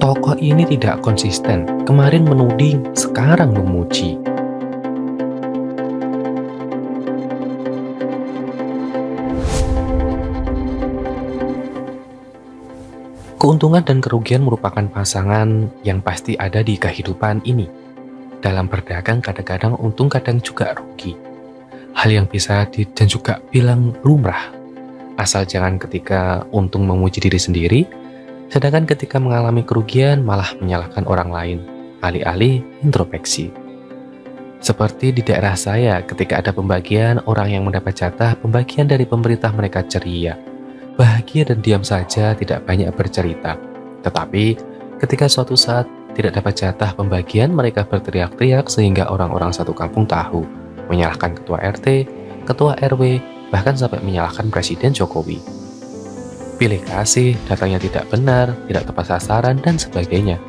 Tokoh ini tidak konsisten, kemarin menuding, sekarang memuji. Keuntungan dan kerugian merupakan pasangan yang pasti ada di kehidupan ini. Dalam berdagang kadang-kadang untung, kadang juga rugi. Hal yang bisa dan juga bilang lumrah. Asal jangan ketika untung memuji diri sendiri, sedangkan ketika mengalami kerugian malah menyalahkan orang lain, alih-alih introspeksi. Seperti di daerah saya ketika ada pembagian, orang yang mendapat jatah pembagian dari pemerintah mereka ceria, bahagia dan diam saja, tidak banyak bercerita. Tetapi ketika suatu saat tidak dapat jatah pembagian, mereka berteriak-teriak sehingga orang-orang satu kampung tahu, menyalahkan ketua RT, ketua RW, bahkan sampai menyalahkan Presiden Jokowi. Pilih kasih, datanya tidak benar, tidak tepat sasaran, dan sebagainya.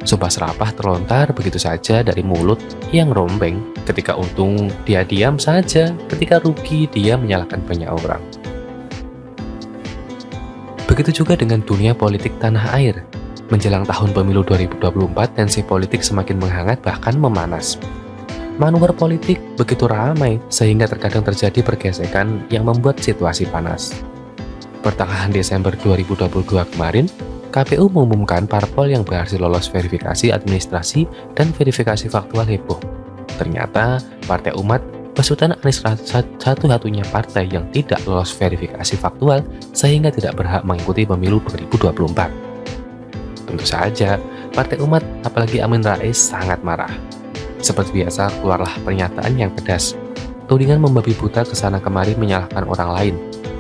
Sumpah serapah terlontar begitu saja dari mulut yang rombeng. Ketika untung, dia diam saja. Ketika rugi, dia menyalahkan banyak orang. Begitu juga dengan dunia politik tanah air. Menjelang tahun pemilu 2024, tensi politik semakin menghangat bahkan memanas. Manuver politik begitu ramai sehingga terkadang terjadi pergesekan yang membuat situasi panas. Pertengahan Desember 2022 kemarin, KPU mengumumkan parpol yang berhasil lolos verifikasi administrasi dan verifikasi faktual heboh. Ternyata Partai Umat besutan Anies satu-satunya partai yang tidak lolos verifikasi faktual sehingga tidak berhak mengikuti pemilu 2024. Tentu saja, Partai Umat apalagi Amin Rais sangat marah. Seperti biasa, keluarlah pernyataan yang pedas. Tudingan membabi buta kesana kemari menyalahkan orang lain,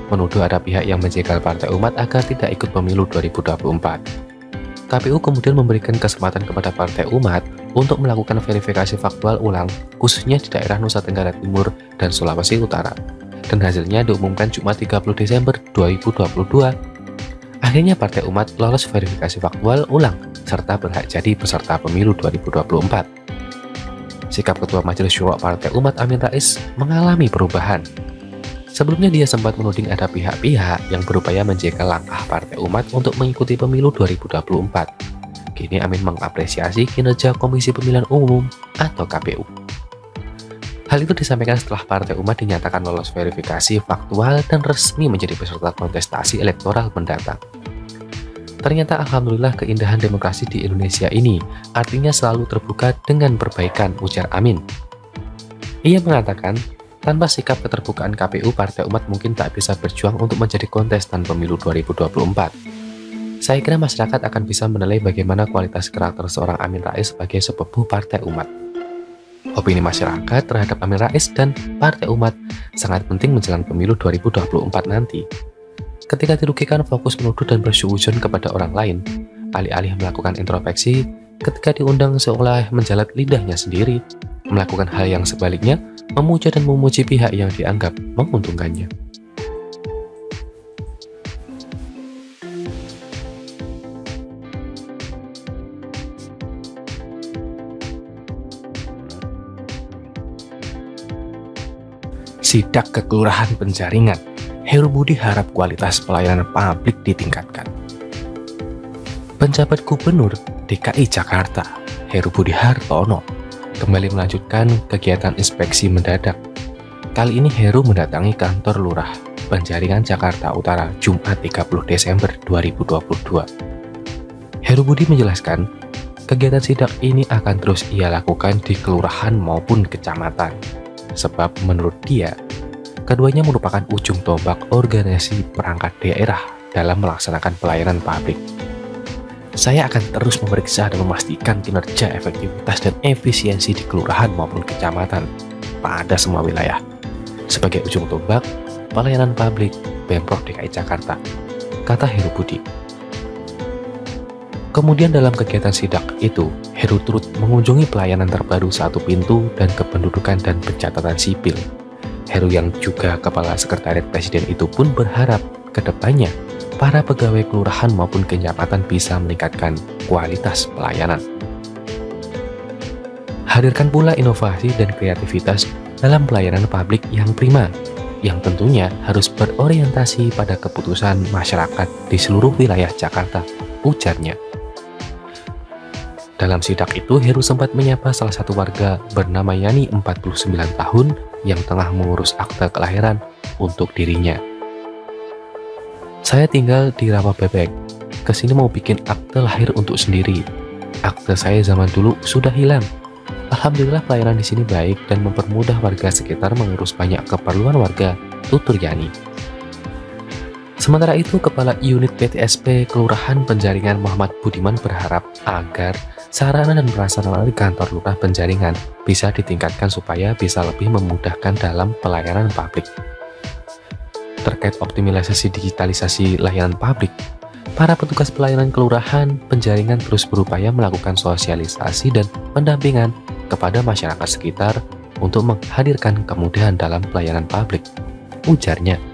menuduh ada pihak yang menjegal Partai Umat agar tidak ikut pemilu 2024. KPU kemudian memberikan kesempatan kepada Partai Umat untuk melakukan verifikasi faktual ulang, khususnya di daerah Nusa Tenggara Timur dan Sulawesi Utara. Dan hasilnya diumumkan Jumat 30 Desember 2022. Akhirnya Partai Umat lolos verifikasi faktual ulang, serta berhak jadi peserta pemilu 2024. Sikap Ketua Majelis Syuro Partai Umat Amin Rais mengalami perubahan. Sebelumnya dia sempat menuding ada pihak-pihak yang berupaya menjegal langkah Partai Umat untuk mengikuti pemilu 2024. Kini Amin mengapresiasi kinerja Komisi Pemilihan Umum atau KPU. Hal itu disampaikan setelah Partai Umat dinyatakan lolos verifikasi faktual dan resmi menjadi peserta kontestasi elektoral mendatang. Ternyata alhamdulillah keindahan demokrasi di Indonesia ini artinya selalu terbuka dengan perbaikan, ujar Amin. Ia mengatakan, tanpa sikap keterbukaan KPU, Partai Umat mungkin tak bisa berjuang untuk menjadi kontestan pemilu 2024. Saya kira masyarakat akan bisa menilai bagaimana kualitas karakter seorang Amin Rais sebagai sepupu Partai Umat. Opini masyarakat terhadap Amin Rais dan Partai Umat sangat penting menjelang pemilu 2024 nanti. Ketika dirugikan fokus menuduh dan bersuuzon kepada orang lain, alih-alih melakukan introspeksi, ketika diundang seolah menjalat lidahnya sendiri, melakukan hal yang sebaliknya, memuja dan memuji pihak yang dianggap menguntungkannya. Sidak Kekelurahan Penjaringan, Heru Budi harap kualitas pelayanan publik ditingkatkan. Penjabat Gubernur DKI Jakarta, Heru Budi Hartono, kembali melanjutkan kegiatan inspeksi mendadak. Kali ini Heru mendatangi kantor Lurah Penjaringan Jakarta Utara Jumat 30 Desember 2022. Heru Budi menjelaskan, kegiatan sidak ini akan terus ia lakukan di kelurahan maupun kecamatan. Sebab menurut dia, keduanya merupakan ujung tombak organisasi perangkat daerah dalam melaksanakan pelayanan publik. Saya akan terus memeriksa dan memastikan kinerja, efektivitas, dan efisiensi di kelurahan maupun kecamatan pada semua wilayah. Sebagai ujung tombak pelayanan publik Pemprov DKI Jakarta, kata Heru Budi. Kemudian dalam kegiatan sidak itu, Heru turut mengunjungi pelayanan terbaru Satu Pintu dan Kependudukan dan Pencatatan Sipil. Heru yang juga Kepala Sekretariat Presiden itu pun berharap ke depannya para pegawai kelurahan maupun kecamatan bisa meningkatkan kualitas pelayanan. Hadirkan pula inovasi dan kreativitas dalam pelayanan publik yang prima, yang tentunya harus berorientasi pada keputusan masyarakat di seluruh wilayah Jakarta, ujarnya. Dalam sidak itu, Heru sempat menyapa salah satu warga bernama Yani 49 tahun yang tengah mengurus akte kelahiran untuk dirinya. "Saya tinggal di Rawa Bebek. Kesini mau bikin akte lahir untuk sendiri. Akte saya zaman dulu sudah hilang. Alhamdulillah pelayanan di sini baik dan mempermudah warga sekitar mengurus banyak keperluan warga," tutur Yani. Sementara itu, Kepala Unit PTSP Kelurahan Penjaringan Muhammad Budiman berharap agar sarana dan prasarana di kantor lurah Penjaringan bisa ditingkatkan supaya bisa lebih memudahkan dalam pelayanan publik. Terkait optimalisasi digitalisasi layanan publik, para petugas pelayanan kelurahan Penjaringan terus berupaya melakukan sosialisasi dan pendampingan kepada masyarakat sekitar untuk menghadirkan kemudahan dalam pelayanan publik, ujarnya.